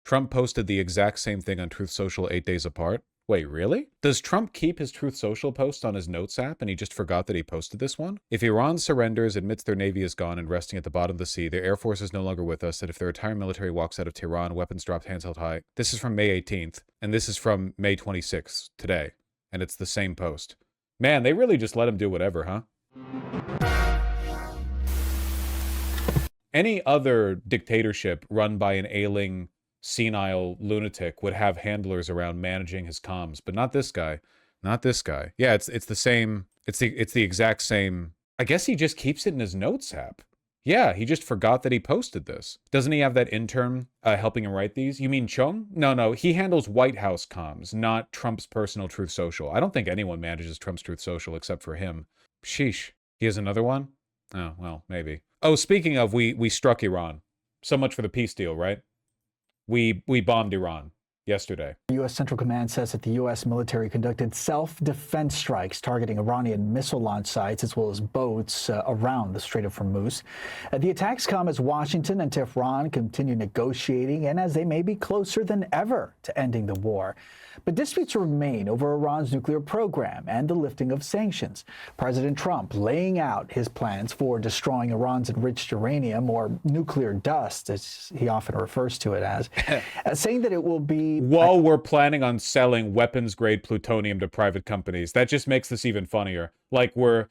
Trump posted the exact same thing on Truth Social 8 days apart. Wait, really? Does Trump keep his Truth Social post on his Notes app and he just forgot that he posted this one? If Iran surrenders, admits their navy is gone and resting at the bottom of the sea, their air force is no longer with us, that if their entire military walks out of Tehran, weapons dropped, hands held high. This is from May 18th, and this is from May 26th, today. And it's the same post. Man, they really just let him do whatever, huh? Any other dictatorship run by an ailing, senile lunatic would have handlers around managing his comms, but not this guy. Not this guy. Yeah, it's the same. It's the exact same. I guess he just keeps it in his Notes app. Yeah, he just forgot that he posted this. Doesn't he have that intern helping him write these? You mean Chung? No, he handles White House comms, not Trump's personal Truth Social. I don't think anyone manages Trump's Truth Social except for him. Sheesh. He has another one? Oh, well, maybe. Oh, speaking of, we struck Iran. So much for the peace deal, right? We bombed Iran yesterday. U.S. Central Command says that the U.S. military conducted self-defense strikes targeting Iranian missile launch sites as well as boats around the Strait of Hormuz. The attacks come as Washington and Tehran continue negotiating and as they may be closer than ever to ending the war. But disputes remain over Iran's nuclear program and the lifting of sanctions. President Trump laying out his plans for destroying Iran's enriched uranium, or nuclear dust, as he often refers to it as, saying that it will be... While we're planning on selling weapons-grade plutonium to private companies. That just makes this even funnier. Like we're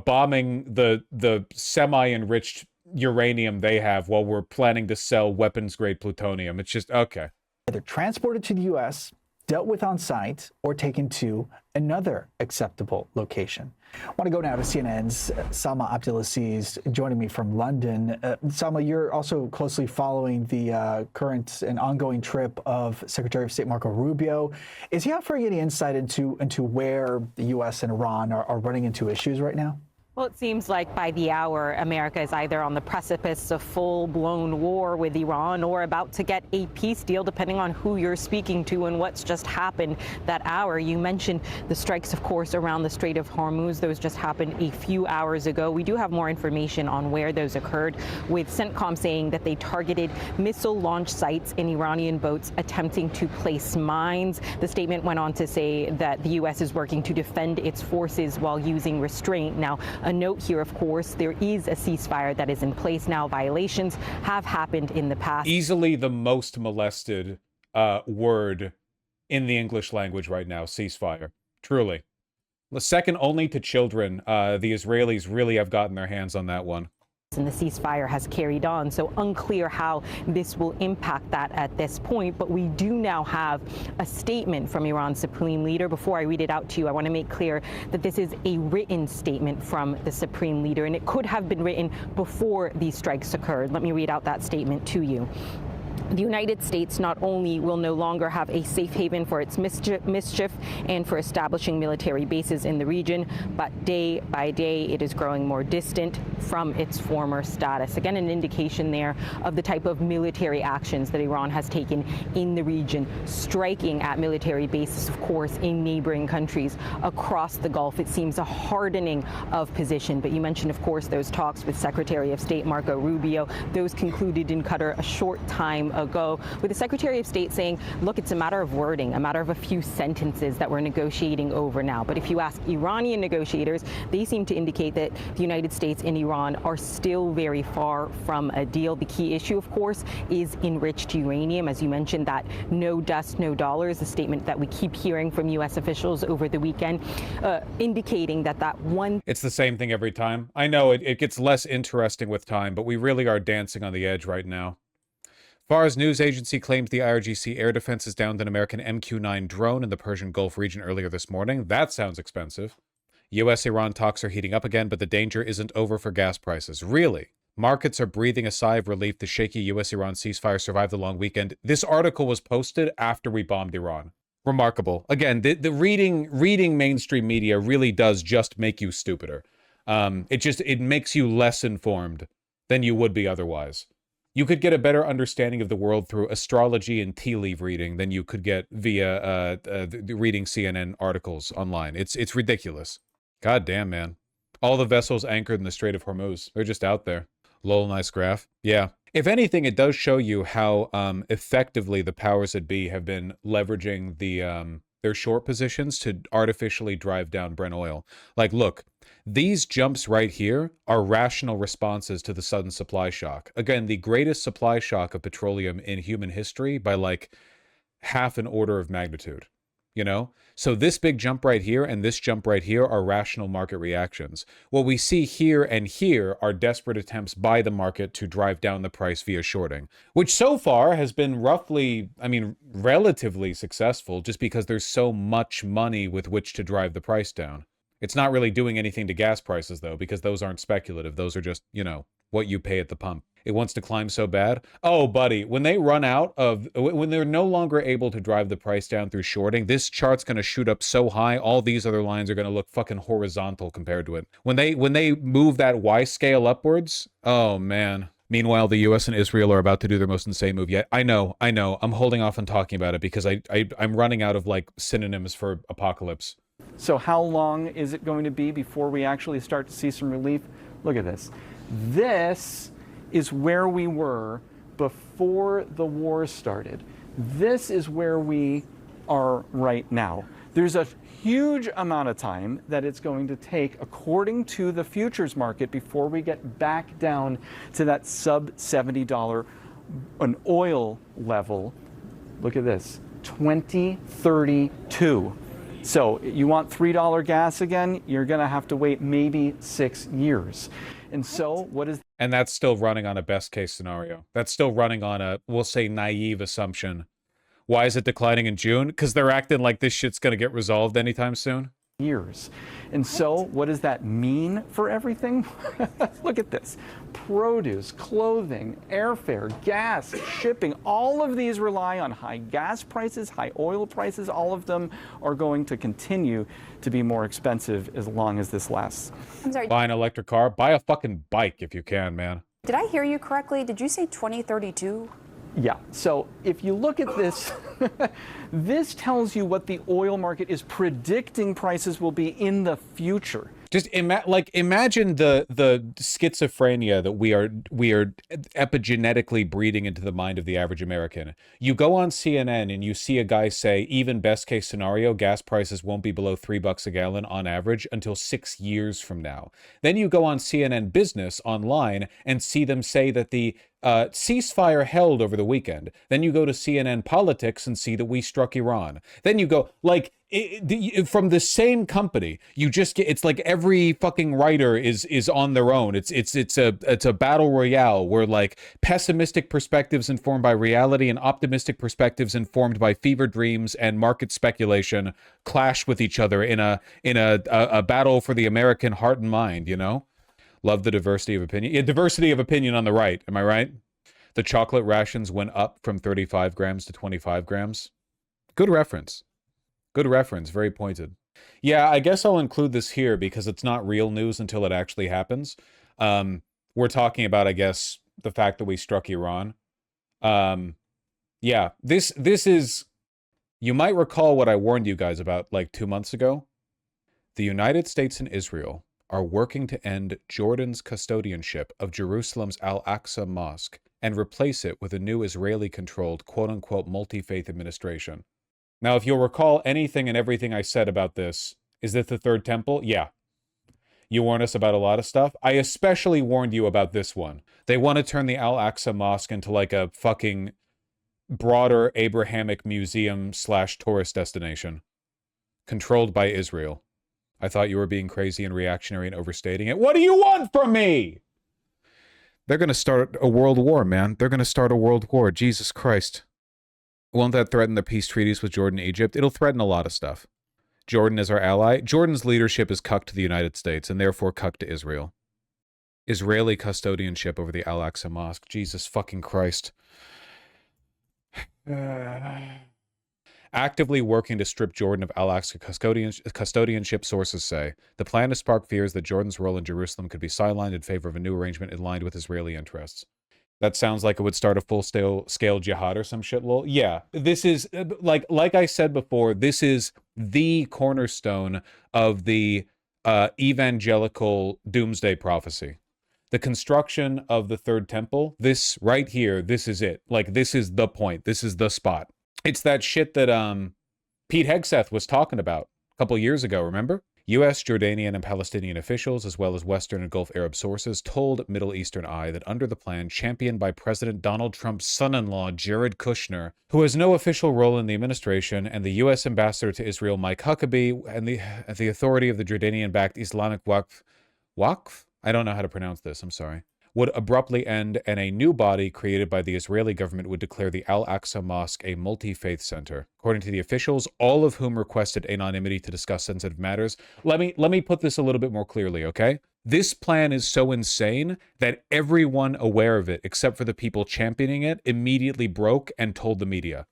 bombing the semi-enriched uranium they have while we're planning to sell weapons-grade plutonium. It's just, okay. Either transported to the U.S., dealt with on site, or taken to another acceptable location. I want to go now to CNN's Salma Abdelaziz joining me from London. Salma, you're also closely following the current and ongoing trip of Secretary of State Marco Rubio. Is he offering any insight into where the U.S. and Iran are running into issues right now? Well, it seems like by the hour, America is either on the precipice of full-blown war with Iran or about to get a peace deal, depending on who you're speaking to and what's just happened that hour. You mentioned the strikes, of course, around the Strait of Hormuz. Those just happened a few hours ago. We do have more information on where those occurred, with CENTCOM saying that they targeted missile launch sites in Iranian boats attempting to place mines. The statement went on to say that the U.S. is working to defend its forces while using restraint. Now, a note here, of course, there is a ceasefire that is in place now. Violations have happened in the past. Easily the most molested word in the English language right now, ceasefire. Truly. Second only to children, the Israelis really have gotten their hands on that one. And the ceasefire has carried on, so unclear how this will impact that at this point. But we do now have a statement from Iran's supreme leader. Before I read it out to you, I want to make clear that this is a written statement from the supreme leader, and it could have been written before these strikes occurred. Let me read out that statement to you. The United States not only will no longer have a safe haven for its mischief and for establishing military bases in the region, but day by day it is growing more distant from its former status. Again, an indication there of the type of military actions that Iran has taken in the region, striking at military bases, of course, in neighboring countries across the Gulf. It seems a hardening of position. But you mentioned, of course, those talks with Secretary of State Marco Rubio. Those concluded in Qatar a short time ago, with the Secretary of State saying, look, it's a matter of wording, a matter of a few sentences that we're negotiating over now. But if you ask Iranian negotiators, they seem to indicate that the United States and Iran are still very far from a deal. The key issue, of course, is enriched uranium. As you mentioned, that no dust, no dollars, a statement that we keep hearing from U.S. officials over the weekend, indicating that one... It's the same thing every time. I know it gets less interesting with time, but we really are dancing on the edge right now. Fars news agency claims the IRGC air defenses downed an American MQ-9 drone in the Persian Gulf region earlier this morning. That sounds expensive. U.S.-Iran talks are heating up again, but the danger isn't over for gas prices. Really? Markets are breathing a sigh of relief. The shaky U.S.-Iran ceasefire survived the long weekend. This article was posted after we bombed Iran. Remarkable. Again, the reading mainstream media really does just make you stupider. It makes you less informed than you would be otherwise. You could get a better understanding of the world through astrology and tea leaf reading than you could get via reading CNN articles online. It's ridiculous. God damn, man. All the vessels anchored in the Strait of Hormuz, they're just out there. Lol, nice graph. Yeah. If anything, it does show you how effectively the powers that be have been leveraging their short positions to artificially drive down Brent oil. Like, look, these jumps right here are rational responses to the sudden supply shock. Again, the greatest supply shock of petroleum in human history by like half an order of magnitude. You know? So this big jump right here and this jump right here are rational market reactions. What we see here and here are desperate attempts by the market to drive down the price via shorting, which so far has been roughly, I mean, relatively successful just because there's so much money with which to drive the price down. It's not really doing anything to gas prices, though, because those aren't speculative. Those are just, you know, what you pay at the pump. It wants to climb so bad. Oh, buddy, when they run out of, when they're no longer able to drive the price down through shorting, this chart's going to shoot up so high, all these other lines are going to look fucking horizontal compared to it. When they move that Y scale upwards, oh, man. Meanwhile, the US and Israel are about to do their most insane move yet. I know. I'm holding off on talking about it because I'm running out of, like, synonyms for apocalypse. So how long is it going to be before we actually start to see some relief? Look at this. This is where we were before the war started. This is where we are right now. There's a huge amount of time that it's going to take, according to the futures market, before we get back down to that sub $70 an oil level. Look at this, 2032. So you want $3 gas again, you're going to have to wait maybe 6 years. And so what is... And that's still running on a best case scenario. That's still running on a, we'll say, naive assumption. Why is it declining in June? Because they're acting like this shit's going to get resolved anytime soon. Years. And so what does that mean for everything? Look at this. Produce, clothing, airfare, gas, shipping, all of these rely on high gas prices, high oil prices. All of them are going to continue to be more expensive as long as this lasts. I'm sorry. Buy an electric car. Buy a fucking bike if you can, man. Did I hear you correctly? Did you say 2032? Yeah, so if you look at this, this tells you what the oil market is predicting prices will be in the future. Just imagine the schizophrenia that we are epigenetically breeding into the mind of the average American. You go on CNN and you see a guy say, even best case scenario, gas prices won't be below $3 a gallon on average until 6 years from now. Then you go on CNN Business online and see them say that the ceasefire held over the weekend. Then you go to CNN Politics and see that we struck Iran. Then you go, like, from the same company, you just get, it's like every fucking writer is on their own. It's a battle royale where, like, pessimistic perspectives informed by reality and optimistic perspectives informed by fever dreams and market speculation clash with each other in a battle for the American heart and mind, you know? Love the diversity of opinion. Yeah, diversity of opinion on the right. Am I right? The chocolate rations went up from 35 grams to 25 grams. Good reference. Good reference. Very pointed. Yeah, I guess I'll include this here because it's not real news until it actually happens. We're talking about, I guess, the fact that we struck Iran. Yeah, this is... You might recall what I warned you guys about like 2 months ago. The United States and Israel are working to end Jordan's custodianship of Jerusalem's Al-Aqsa Mosque and replace it with a new Israeli-controlled quote-unquote multi-faith administration. Now, if you'll recall anything and everything I said about this, is this the Third Temple? Yeah. You warned us about a lot of stuff. I especially warned you about this one. They want to turn the Al-Aqsa Mosque into like a fucking broader Abrahamic museum/tourist destination. Controlled by Israel. I thought you were being crazy and reactionary and overstating it. What do you want from me? They're going to start a world war, man. They're going to start a world war. Jesus Christ. Won't that threaten the peace treaties with Jordan and Egypt? It'll threaten a lot of stuff. Jordan is our ally. Jordan's leadership is cucked to the United States and therefore cucked to Israel. Israeli custodianship over the Al-Aqsa Mosque. Jesus fucking Christ. Actively working to strip Jordan of Al-Aqsa custodianship, sources say. The plan to spark fears that Jordan's role in Jerusalem could be sidelined in favor of a new arrangement aligned with Israeli interests. That sounds like it would start a full-scale jihad or some shit, lol. Yeah, this is, like I said before, this is the cornerstone of the evangelical doomsday prophecy. The construction of the third temple, this right here, this is it. Like, this is the point. This is the spot. It's that shit that Pete Hegseth was talking about a couple years ago, remember? U.S., Jordanian, and Palestinian officials, as well as Western and Gulf Arab sources, told Middle Eastern Eye that under the plan championed by President Donald Trump's son-in-law, Jared Kushner, who has no official role in the administration, and the U.S. ambassador to Israel, Mike Huckabee, and the authority of the Jordanian-backed Islamic Waqf? I don't know how to pronounce this, I'm sorry. Would abruptly end, and a new body created by the Israeli government would declare the Al-Aqsa Mosque a multi-faith center. According to the officials, all of whom requested anonymity to discuss sensitive matters. Let me put this a little bit more clearly, okay? This plan is so insane that everyone aware of it, except for the people championing it, immediately broke and told the media.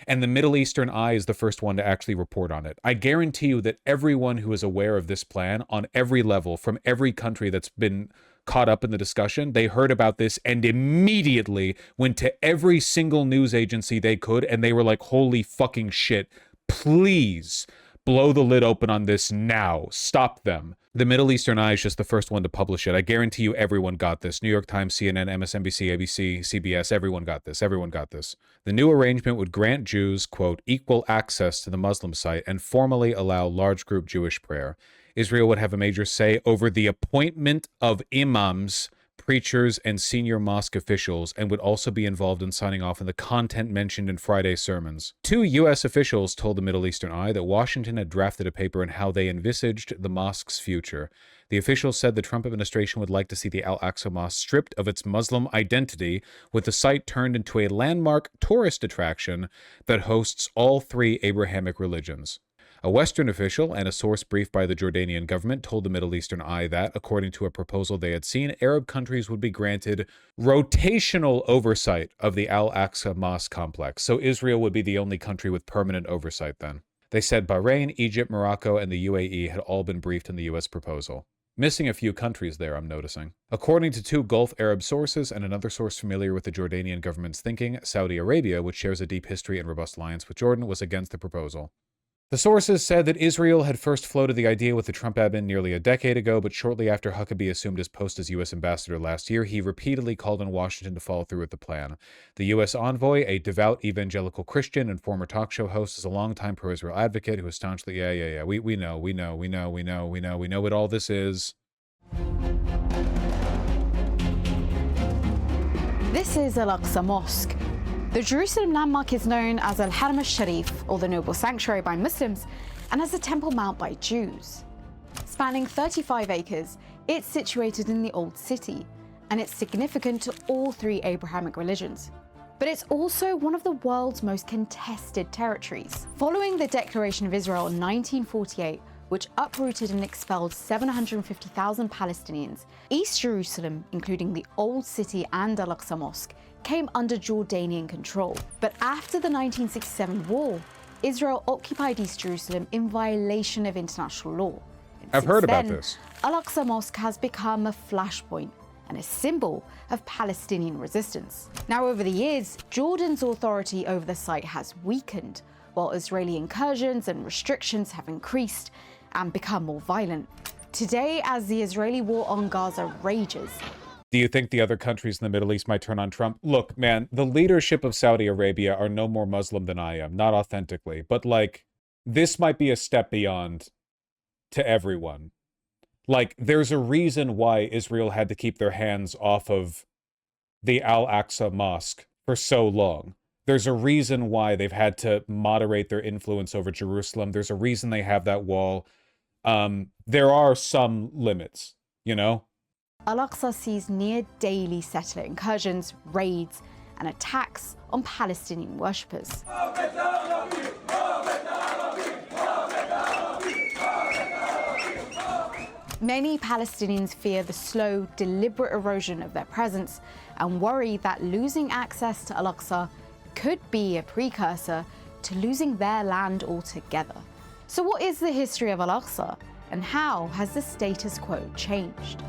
And the Middle Eastern Eye is the first one to actually report on it. I guarantee you that everyone who is aware of this plan on every level, from every country that's been caught up in the discussion, they heard about this and immediately went to every single news agency they could, and they were like, holy fucking shit, please blow the lid open on this now. Stop them. The Middle Eastern Eye is just the first one to publish it. I guarantee you everyone got this. New York Times, CNN, MSNBC, ABC, CBS, everyone got this. Everyone got this. The new arrangement would grant Jews, quote, equal access to the Muslim site and formally allow large group Jewish prayer. Israel would have a major say over the appointment of imams, preachers, and senior mosque officials, and would also be involved in signing off on the content mentioned in Friday's sermons. 2 U.S. officials told the Middle Eastern Eye that Washington had drafted a paper on how they envisaged the mosque's future. The officials said the Trump administration would like to see the Al-Aqsa Mosque stripped of its Muslim identity, with the site turned into a landmark tourist attraction that hosts all 3 Abrahamic religions. A Western official and a source briefed by the Jordanian government told the Middle Eastern Eye that, according to a proposal they had seen, Arab countries would be granted rotational oversight of the Al-Aqsa Mosque complex. So Israel would be the only country with permanent oversight then. They said Bahrain, Egypt, Morocco, and the UAE had all been briefed on the U.S. proposal. Missing a few countries there, I'm noticing. According to 2 Gulf Arab sources and another source familiar with the Jordanian government's thinking, Saudi Arabia, which shares a deep history and robust alliance with Jordan, was against the proposal. The sources said that Israel had first floated the idea with the Trump admin nearly a decade ago, but shortly after Huckabee assumed his post as U.S. ambassador last year, he repeatedly called on Washington to follow through with the plan. The U.S. envoy, a devout evangelical Christian and former talk show host, is a longtime pro-Israel advocate who is staunchly, we know what all this is. This is Al-Aqsa Mosque. The Jerusalem landmark is known as Al-Haram al-Sharif, or the Noble Sanctuary by Muslims, and as a Temple Mount by Jews. Spanning 35 acres, it's situated in the Old City, and it's significant to all 3 Abrahamic religions. But it's also one of the world's most contested territories. Following the Declaration of Israel in 1948, which uprooted and expelled 750,000 Palestinians, East Jerusalem, including the Old City and Al-Aqsa Mosque, came under Jordanian control. But after the 1967 war, Israel occupied East Jerusalem in violation of international law. I've heard about this. Al-Aqsa Mosque has become a flashpoint and a symbol of Palestinian resistance. Now, over the years, Jordan's authority over the site has weakened, while Israeli incursions and restrictions have increased and become more violent. Today, as the Israeli war on Gaza rages, do you think the other countries in the Middle East might turn on Trump? Look, man, the leadership of Saudi Arabia are no more Muslim than I am, not authentically, but like, this might be a step beyond to everyone. Like, there's a reason why Israel had to keep their hands off of the Al-Aqsa Mosque for so long. There's a reason why they've had to moderate their influence over Jerusalem. There's a reason they have that wall. There are some limits, you know? Al-Aqsa sees near daily settler incursions, raids, and attacks on Palestinian worshippers. Many Palestinians fear the slow, deliberate erosion of their presence and worry that losing access to Al-Aqsa could be a precursor to losing their land altogether. So what is the history of Al-Aqsa, and how has the status quo changed?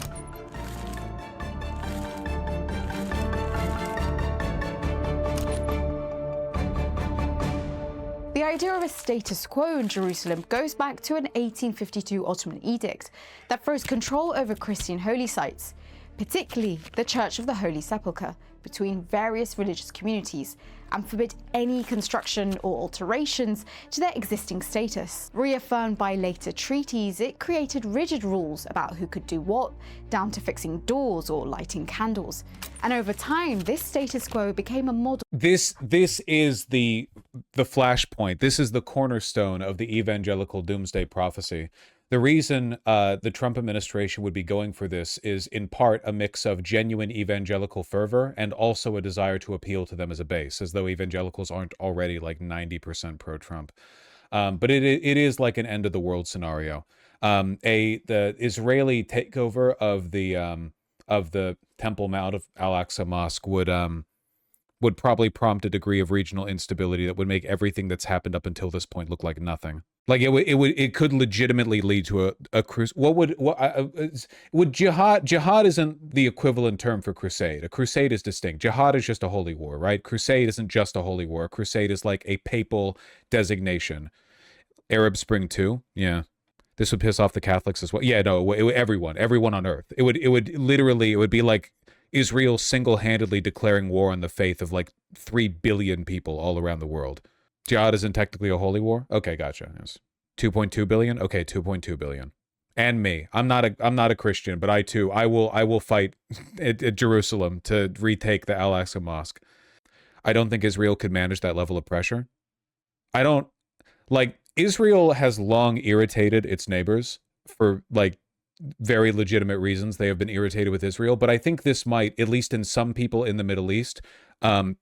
The idea of a status quo in Jerusalem goes back to an 1852 Ottoman edict that froze control over Christian holy sites. particularly the Church of the Holy Sepulchre, between various religious communities and forbid any construction or alterations to their existing status. Reaffirmed by later treaties, it created rigid rules about who could do what, down to fixing doors or lighting candles. And over time, this status quo became a model. This is the flashpoint. This is the cornerstone of the evangelical doomsday prophecy. The reason the Trump administration would be going for this is in part a mix of genuine evangelical fervor and also a desire to appeal to them as a base, as though evangelicals aren't already like 90% pro-Trump. But it is like an end of the world scenario. The Israeli takeover of the Temple Mount of Al-Aqsa Mosque would probably prompt a degree of regional instability that would make everything that's happened up until this point look like nothing. Like it could legitimately lead to a crusade. Would jihad? Jihad isn't the equivalent term for crusade. A crusade is distinct. Jihad is just a holy war, right? Crusade isn't just a holy war. A crusade is like a papal designation. Arab Spring 2, yeah. This would piss off the Catholics as well. Yeah, no, everyone on earth. It would be like Israel single-handedly declaring war on the faith of like 3 billion people all around the world. Jihad isn't technically a holy war? Okay, gotcha. Yes. 2.2 billion? Okay, 2.2 billion. And me. I'm not a Christian, but I will fight at Jerusalem to retake the Al-Aqsa Mosque. I don't think Israel could manage that level of pressure. Israel has long irritated its neighbors for like very legitimate reasons. They have been irritated with Israel, but I think this might, at least in some people in the Middle East,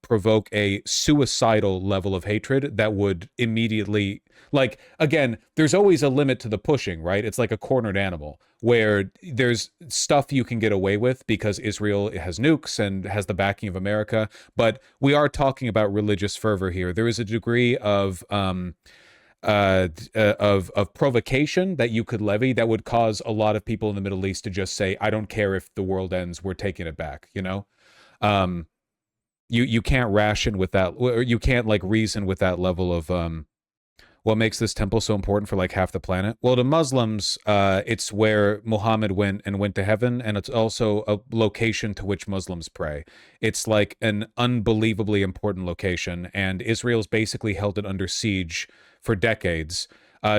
provoke a suicidal level of hatred that would immediately, like, again, there's always a limit to the pushing, right? It's like a cornered animal where there's stuff you can get away with because Israel has nukes and has the backing of America, but we are talking about religious fervor here. There is a degree of provocation that you could levy that would cause a lot of people in the Middle East to just say, I don't care if the world ends, we're taking it back, you know? You can't ration with that, or you can't like reason with that level of what makes this temple so important for like half the planet. Well, to Muslims, it's where Muhammad went to heaven, and it's also a location to which Muslims pray. It's like an unbelievably important location, and Israel's basically held it under siege for decades.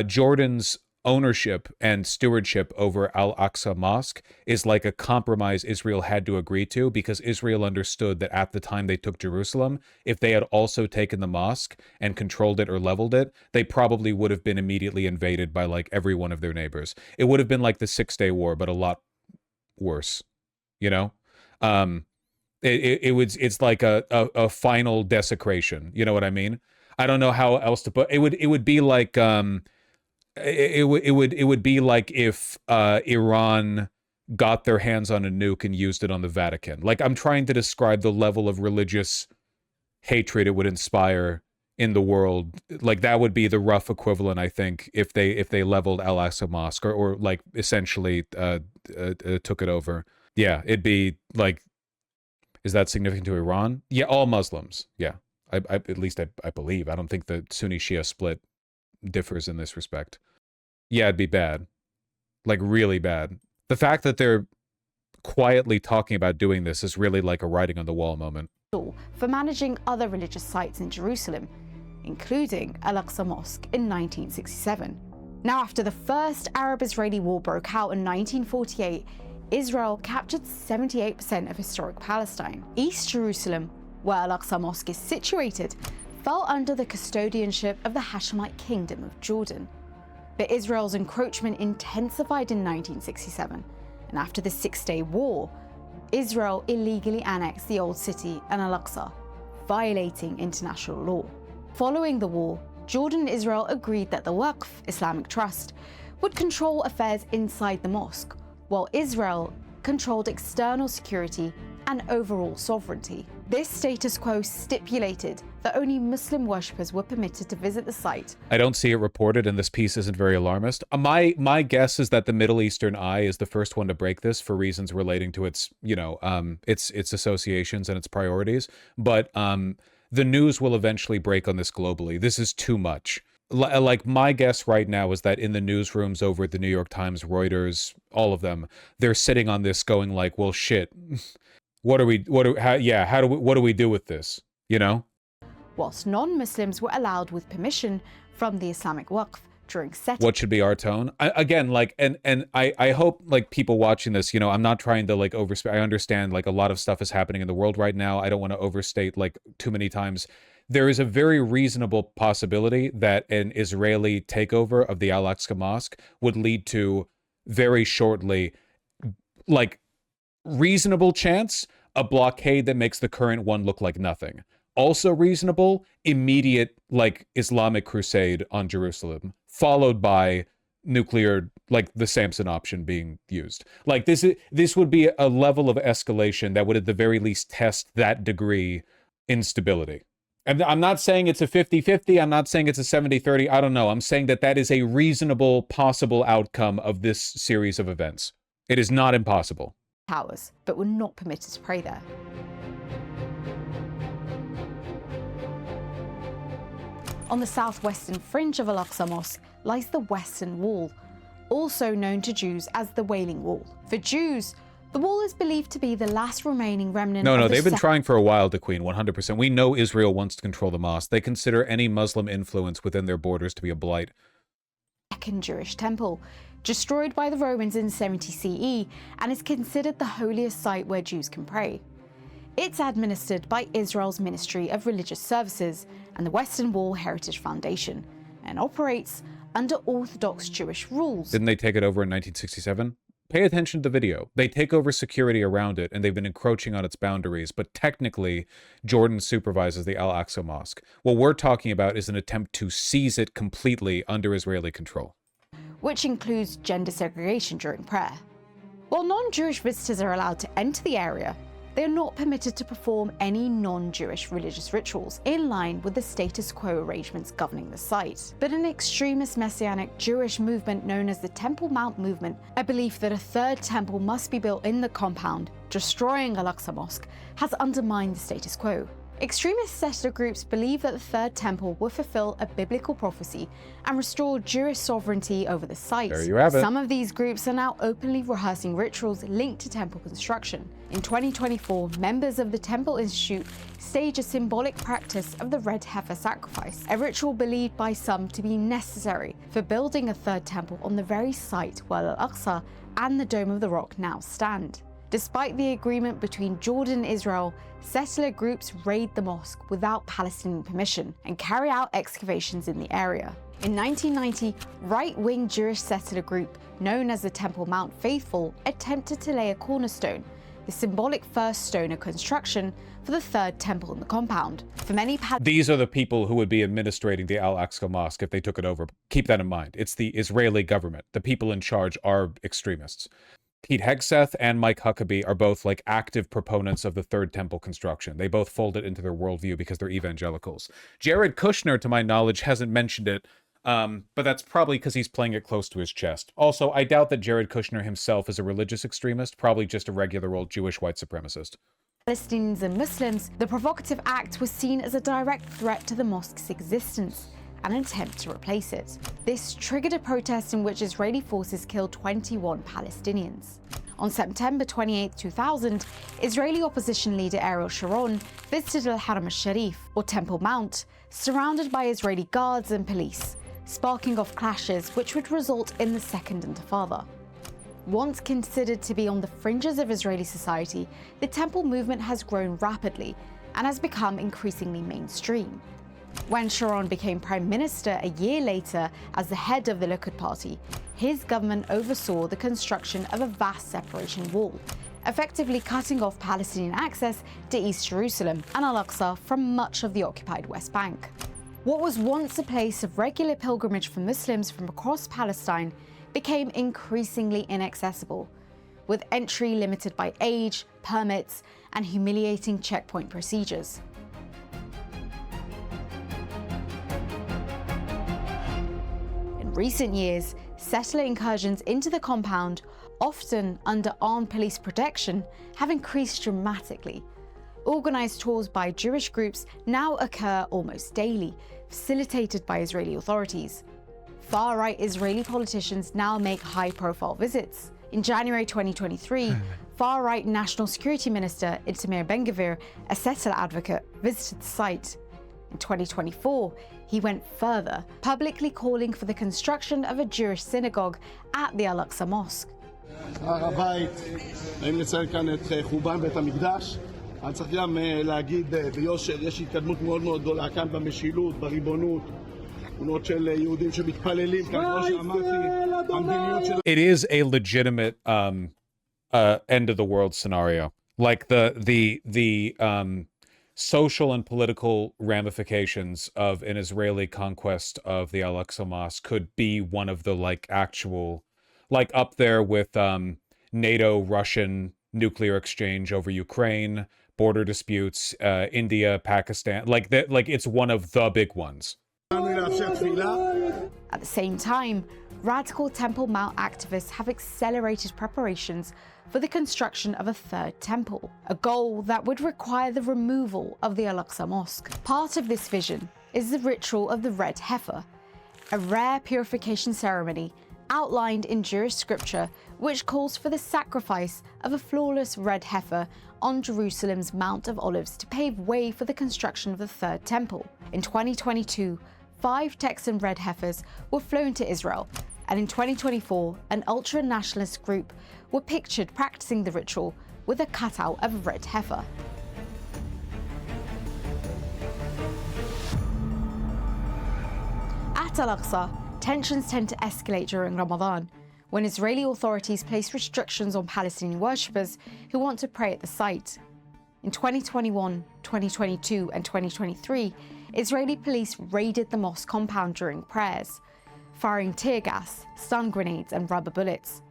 Jordan's ownership and stewardship over Al-Aqsa Mosque is like a compromise Israel had to agree to, because Israel understood that at the time they took Jerusalem, if they had also taken the mosque and controlled it or leveled it, they probably would have been immediately invaded by like every one of their neighbors. It would have been like the 6-Day War, but a lot worse, you know? It's like a final desecration, you know what I mean? I don't know how else to put it. It would be like it would be like if Iran got their hands on a nuke and used it on the Vatican. Like, I'm trying to describe the level of religious hatred it would inspire in the world. Like, that would be the rough equivalent, I think, if they leveled Al-Aqsa Mosque or like essentially took it over. Yeah, it'd be like, is that significant to Iran? Yeah, all Muslims. Yeah. At least I believe. I don't think the Sunni-Shia split differs in this respect. Yeah, it'd be bad. Like, really bad. The fact that they're quietly talking about doing this is really like a writing on the wall moment. For managing other religious sites in Jerusalem, including Al-Aqsa Mosque in 1967. Now, after the first Arab-Israeli war broke out in 1948, Israel captured 78% of historic Palestine. East Jerusalem, where Al-Aqsa Mosque is situated, fell under the custodianship of the Hashemite Kingdom of Jordan. But Israel's encroachment intensified in 1967, and after the 6-Day War, Israel illegally annexed the Old City and Al-Aqsa, violating international law. Following the war, Jordan and Israel agreed that the Waqf Islamic Trust would control affairs inside the mosque, while Israel controlled external security and overall sovereignty. This status quo stipulated that only Muslim worshippers were permitted to visit the site. I don't see it reported, and this piece isn't very alarmist. My guess is that the Middle Eastern Eye is the first one to break this for reasons relating to its, you know, its associations and its priorities. But the news will eventually break on this globally. This is too much. Like, my guess right now is that in the newsrooms over at the New York Times, Reuters, all of them, they're sitting on this going like, well, shit, what do we do with this? You know? whilst non-Muslims were allowed with permission from the Islamic Waqf during setting. What should be our tone? Again, like, and I hope, like, people watching this, you know, I'm not trying to, like, I understand, like, a lot of stuff is happening in the world right now. I don't want to overstate, like, too many times. There is a very reasonable possibility that an Israeli takeover of the Al-Aqsa Mosque would lead to, very shortly, like, reasonable chance, a blockade that makes the current one look like nothing. Also reasonable, immediate, like, Islamic crusade on Jerusalem, followed by nuclear, like the Samson option being used. Like, this would be a level of escalation that would at the very least test that degree instability. And I'm not saying it's a 50-50. I'm not saying it's a 70-30. I don't know. I'm saying that that is a reasonable possible outcome of this series of events. It is not impossible. Towers, but were not permitted to pray there. On the southwestern fringe of Al-Aqsa Mosque lies the Western Wall, also known to Jews as the Wailing Wall. For Jews, the wall is believed to be the last remaining remnant of the they've been trying for a while, the Queen, 100%. We know Israel wants to control the mosque. They consider any Muslim influence within their borders to be a blight. Second Jewish temple, destroyed by the Romans in 70 CE, and is considered the holiest site where Jews can pray. It's administered by Israel's Ministry of Religious Services and the Western Wall Heritage Foundation, and operates under Orthodox Jewish rules. Didn't they take it over in 1967? Pay attention to the video. They take over security around it, and they've been encroaching on its boundaries, but technically, Jordan supervises the Al-Aqsa Mosque. What we're talking about is an attempt to seize it completely under Israeli control, which includes gender segregation during prayer. While non-Jewish visitors are allowed to enter the area, they are not permitted to perform any non-Jewish religious rituals in line with the status quo arrangements governing the site. But an extremist messianic Jewish movement known as the Temple Mount movement, a belief that a third temple must be built in the compound, destroying Al-Aqsa Mosque, has undermined the status quo. Extremist settler groups believe that the third temple will fulfill a biblical prophecy and restore Jewish sovereignty over the site. There you have it. Some of these groups are now openly rehearsing rituals linked to temple construction. In 2024, members of the Temple Institute stage a symbolic practice of the red heifer sacrifice, a ritual believed by some to be necessary for building a third temple on the very site where Al-Aqsa and the Dome of the Rock now stand. Despite the agreement between Jordan and Israel, settler groups raid the mosque without Palestinian permission and carry out excavations in the area. In 1990, right-wing Jewish settler group known as the Temple Mount Faithful attempted to lay a cornerstone, the symbolic first stone of construction for the third temple in the compound. For many These are the people who would be administrating the Al-Aqsa Mosque if they took it over. Keep that in mind. It's the Israeli government. The people in charge are extremists. Pete Hegseth and Mike Huckabee are both, like, active proponents of the third temple construction. They both fold it into their worldview because they're evangelicals. Jared Kushner, to my knowledge, hasn't mentioned it, but that's probably because he's playing it close to his chest. Also, I doubt that Jared Kushner himself is a religious extremist, probably just a regular old Jewish white supremacist. Palestinians and Muslims, the provocative act was seen as a direct threat to the mosque's existence, an attempt to replace it. This triggered a protest in which Israeli forces killed 21 Palestinians. On September 28, 2000, Israeli opposition leader Ariel Sharon visited Al-Haram al-Sharif, or Temple Mount, surrounded by Israeli guards and police, sparking off clashes which would result in the Second Intifada. Once considered to be on the fringes of Israeli society, the temple movement has grown rapidly and has become increasingly mainstream. When Sharon became prime minister a year later as the head of the Likud party, his government oversaw the construction of a vast separation wall, effectively cutting off Palestinian access to East Jerusalem and Al-Aqsa from much of the occupied West Bank. What was once a place of regular pilgrimage for Muslims from across Palestine became increasingly inaccessible, with entry limited by age, permits, and humiliating checkpoint procedures. In recent years, settler incursions into the compound, often under armed police protection, have increased dramatically. Organized tours by Jewish groups now occur almost daily, facilitated by Israeli authorities. Far-right Israeli politicians now make high-profile visits. In January 2023, far-right National Security Minister Itamar Ben-Gvir, a settler advocate, visited the site. In 2024, he went further, publicly calling for the construction of a Jewish synagogue at the Al-Aqsa Mosque. הר הבית, האם נציין כאן את חורבן בית המקדש? אני צריך גם להגיד ביושר, יש התקדמות מאוד מאוד גדולה כאן במשילות, בריבונות, תמונות של יהודים שמתפללים, כאן כמו שאמרתי, המדיניות של... It is a legitimate end of the world scenario. Like the social and political ramifications of an Israeli conquest of the Al-Aqsa Mosque could be one of the like actual, like up there with NATO-Russian nuclear exchange over Ukraine, border disputes, India, Pakistan, like that, like it's one of the big ones. At the same time, radical Temple Mount activists have accelerated preparations for the construction of a third temple, a goal that would require the removal of the Al-Aqsa Mosque. Part of this vision is the ritual of the red heifer, a rare purification ceremony outlined in Jewish scripture which calls for the sacrifice of a flawless red heifer on Jerusalem's Mount of Olives to pave way for the construction of the third temple. In 2022, 5 Texan red heifers were flown to Israel, and in 2024, an ultra-nationalist group were pictured practicing the ritual with a cutout of a red heifer. At Al-Aqsa, tensions tend to escalate during Ramadan, when Israeli authorities place restrictions on Palestinian worshippers who want to pray at the site. In 2021, 2022, and 2023, Israeli police raided the mosque compound during prayers, firing tear gas, stun grenades, and rubber bullets.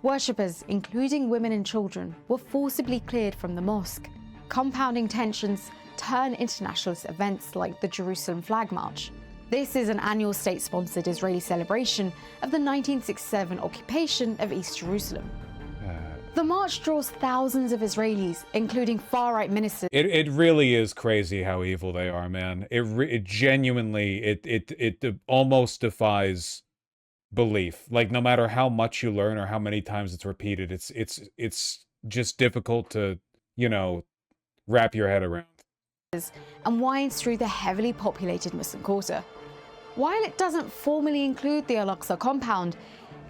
Worshippers, including women and children, were forcibly cleared from the mosque. Compounding tensions turn internationalist events like the Jerusalem Flag March. This is an annual state-sponsored Israeli celebration of the 1967 occupation of East Jerusalem. The march draws thousands of Israelis, including far-right ministers. It really is crazy how evil they are, man. It genuinely, it almost defies belief. Like, no matter how much you learn or how many times it's repeated, it's just difficult to, you know, wrap your head around. And winds through the heavily populated Muslim Quarter. While it doesn't formally include the Al-Aqsa compound,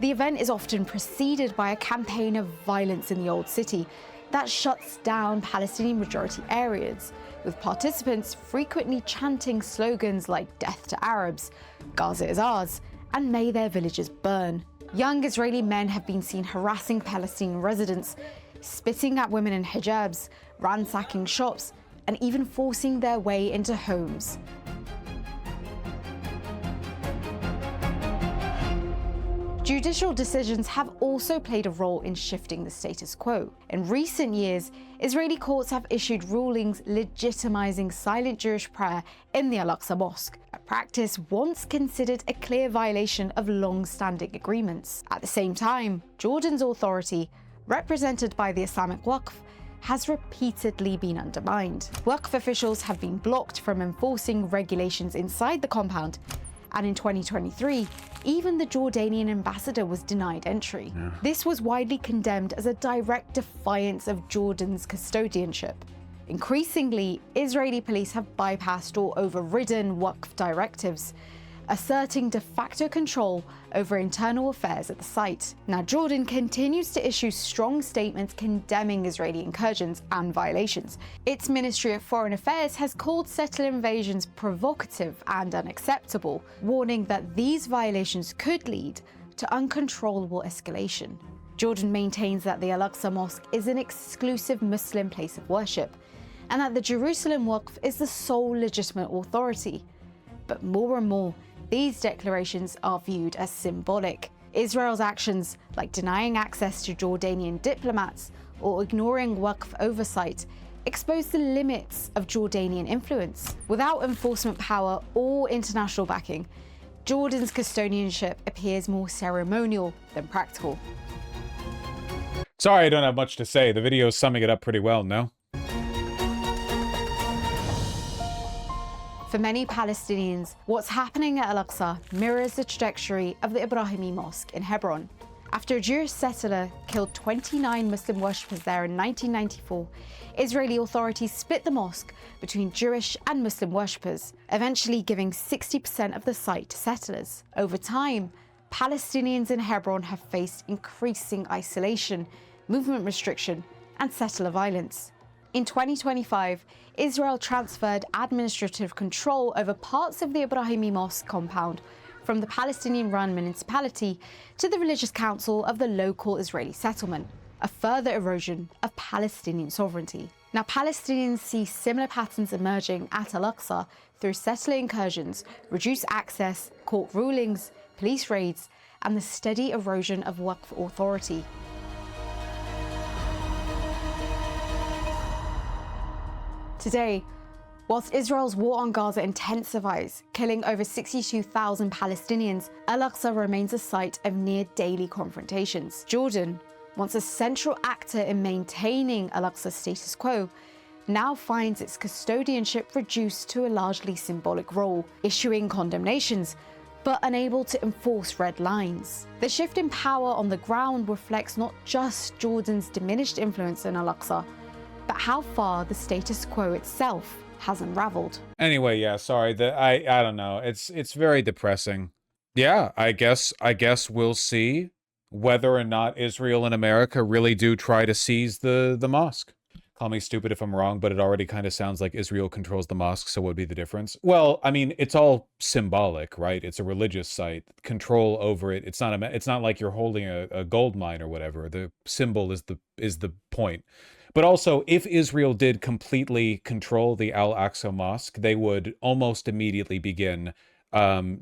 the event is often preceded by a campaign of violence in the Old City that shuts down Palestinian majority areas, with participants frequently chanting slogans like "Death to Arabs," "Gaza is ours," and "May their villages burn." Young Israeli men have been seen harassing Palestinian residents, spitting at women in hijabs, ransacking shops, and even forcing their way into homes. Judicial decisions have also played a role in shifting the status quo. In recent years, Israeli courts have issued rulings legitimizing silent Jewish prayer in the Al-Aqsa Mosque, a practice once considered a clear violation of long-standing agreements. At the same time, Jordan's authority, represented by the Islamic Waqf, has repeatedly been undermined. Waqf officials have been blocked from enforcing regulations inside the compound, and in 2023, even the Jordanian ambassador was denied entry. This was widely condemned as a direct defiance of Jordan's custodianship. Increasingly, Israeli police have bypassed or overridden Waqf directives, asserting de facto control over internal affairs at the site. Now, Jordan continues to issue strong statements condemning Israeli incursions and violations. Its Ministry of Foreign Affairs has called settler invasions provocative and unacceptable, warning that these violations could lead to uncontrollable escalation. Jordan maintains that the Al-Aqsa Mosque is an exclusive Muslim place of worship, and that the Jerusalem Waqf is the sole legitimate authority. But more and more, these declarations are viewed as symbolic. Israel's actions, like denying access to Jordanian diplomats or ignoring Waqf oversight, expose the limits of Jordanian influence. Without enforcement power or international backing, Jordan's custodianship appears more ceremonial than practical. Sorry, I don't have much to say. The video is summing it up pretty well, no? For many Palestinians, what's happening at Al-Aqsa mirrors the trajectory of the Ibrahimi Mosque in Hebron. After a Jewish settler killed 29 Muslim worshippers there in 1994, Israeli authorities split the mosque between Jewish and Muslim worshippers, eventually giving 60% of the site to settlers. Over time, Palestinians in Hebron have faced increasing isolation, movement restriction, and settler violence. In 2025, Israel transferred administrative control over parts of the Ibrahimi Mosque compound from the Palestinian-run municipality to the religious council of the local Israeli settlement, a further erosion of Palestinian sovereignty. Now, Palestinians see similar patterns emerging at Al-Aqsa through settler incursions, reduced access, court rulings, police raids, and the steady erosion of Waqf authority. Today, whilst Israel's war on Gaza intensifies, killing over 62,000 Palestinians, Al-Aqsa remains a site of near-daily confrontations. Jordan, once a central actor in maintaining Al-Aqsa's status quo, now finds its custodianship reduced to a largely symbolic role, issuing condemnations, but unable to enforce red lines. The shift in power on the ground reflects not just Jordan's diminished influence in Al-Aqsa, but how far the status quo itself has unraveled. Anyway, yeah, sorry. I don't know. It's very depressing. Yeah, I guess we'll see whether or not Israel and America really do try to seize the mosque. Call me stupid if I'm wrong, but it already kind of sounds like Israel controls the mosque, so what would be the difference? Well, I mean, it's all symbolic, right? It's a religious site. Control over it. It's not like you're holding a gold mine or whatever. The symbol is the point. But also, if Israel did completely control the Al-Aqsa Mosque, they would almost immediately begin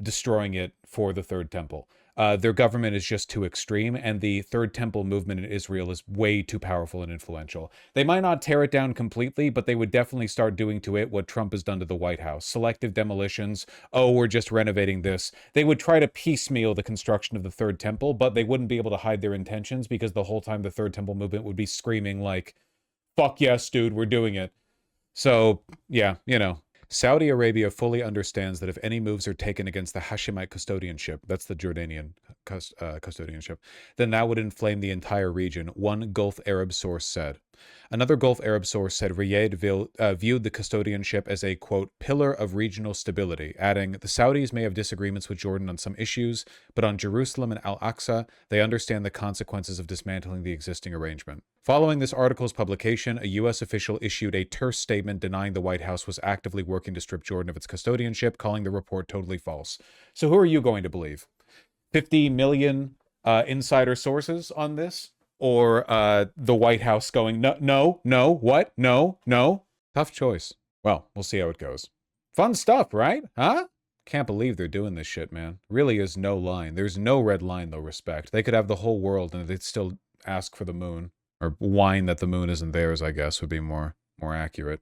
destroying it for the Third Temple. Their government is just too extreme, and the Third Temple movement in Israel is way too powerful and influential. They might not tear it down completely, but they would definitely start doing to it what Trump has done to the White House. Selective demolitions. Oh, we're just renovating this. They would try to piecemeal the construction of the Third Temple, but they wouldn't be able to hide their intentions because the whole time the Third Temple movement would be screaming like, fuck yes, dude, we're doing it. So, yeah, you know. Saudi Arabia fully understands that if any moves are taken against the Hashemite custodianship, that's the Jordanian custodianship, then that would inflame the entire region, one Gulf Arab source said. Another Gulf Arab source said Riyadh viewed the custodianship as a, quote, pillar of regional stability, adding, the Saudis may have disagreements with Jordan on some issues, but on Jerusalem and Al-Aqsa, they understand the consequences of dismantling the existing arrangement. Following this article's publication, a U.S. official issued a terse statement denying the White House was actively working to strip Jordan of its custodianship, calling the report totally false. So who are you going to believe? 50 million insider sources on this? Or the White House going, no, what? No. Tough choice. Well, we'll see how it goes. Fun stuff, right? Huh? Can't believe they're doing this shit, man. Really is no line. There's no red line they'll respect. They could have the whole world and they'd still ask for the moon. Or whine that the moon isn't theirs, I guess, would be more accurate.